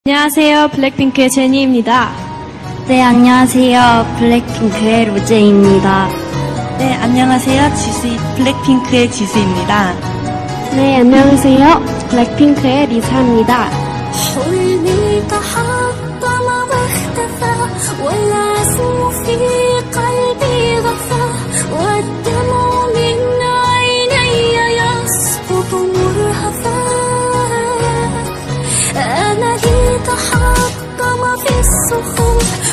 안녕하세요, 블랙핑크의 제니입니다. 네, 안녕하세요, 블랙핑크의 로제입니다. 네, 안녕하세요, 블랙핑크의 지수입니다. 네, 안녕하세요, 블랙핑크의 리사입니다.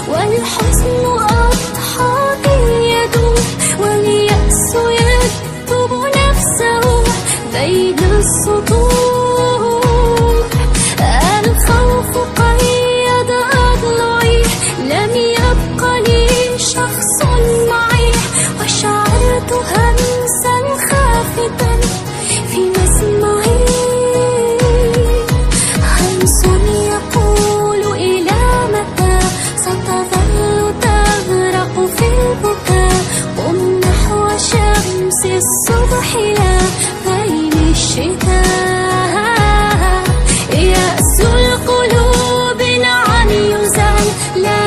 والحزن أضحى يدوم واليأس يكتب نفسه بين السطور. الخوف قيد أضلعي لم يبق لي شخص معي وشعرت همسا خافتا في مسمعي. همس يقول إلى متى ستظل تغرق في البكاء. قم نحو شمس الصبح لا غيم الشتاء. يأس القلوب نعم يزال لا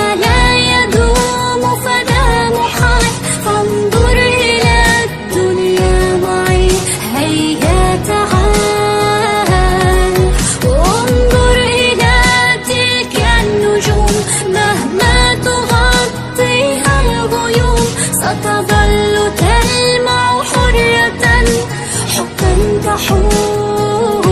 يدوم فدا محال. فانظر إلى الدنيا معي هيا تعال. وانظر إلى تلك النجوم مهما تغطيها الغيوم ستظل تلمع حرة حبا تحوم.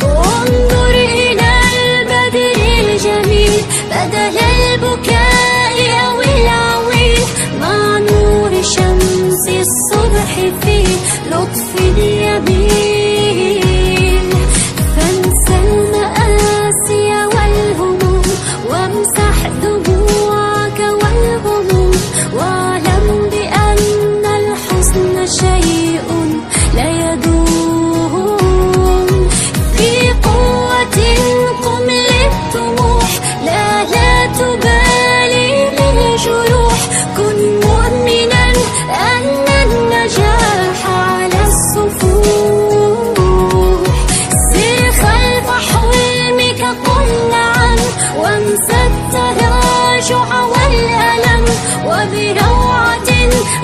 وانظر إلى البدر الجميل بدل البكاء أو العويل مع نور شمس الصبح في لطف اليمين. فانسى المآسي والهموم وامسح دموعك والغموم واعلم بأن الحزن شيء لا يدوم. في قوة قم للطموح لا تبالي بالجروح. كن مؤمنا أن النجاح على الصفوح. سر خلف حلمك قل نعم وانسى التراجع والألم وبروعة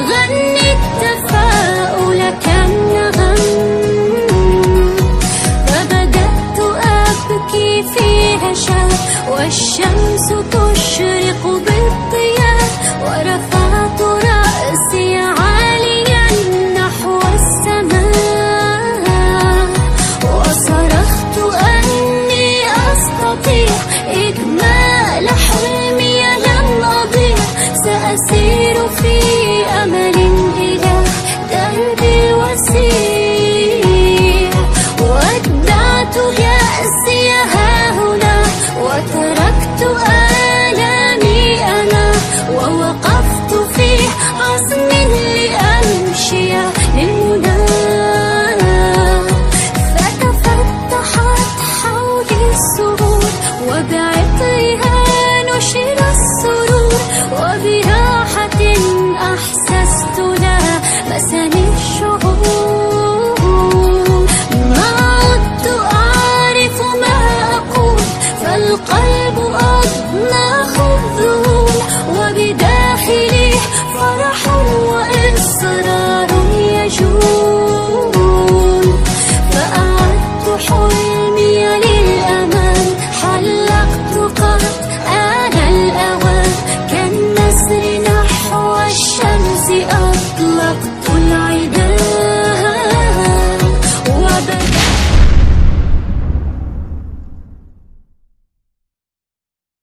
غني التفاؤل كالنغم. فبدأت أبكي في هشام والشمس تشرق بالضياء. ورفعت رأسي عاليا نحو السماء وصرخت أني أستطيع إكمال حلمي لن أضيع. سأسير في أمل إلى دربي الوسيع. ودعت يأسي هاهنا وتركت آلامي أنا ووقفت في عزم لأمشي للمنى. فتفتحت حولي السرور وبعطرها نشر السرور. وبراحة أحسست لها مسني الشعور. ما عدت أعرف ما أقول فالقلب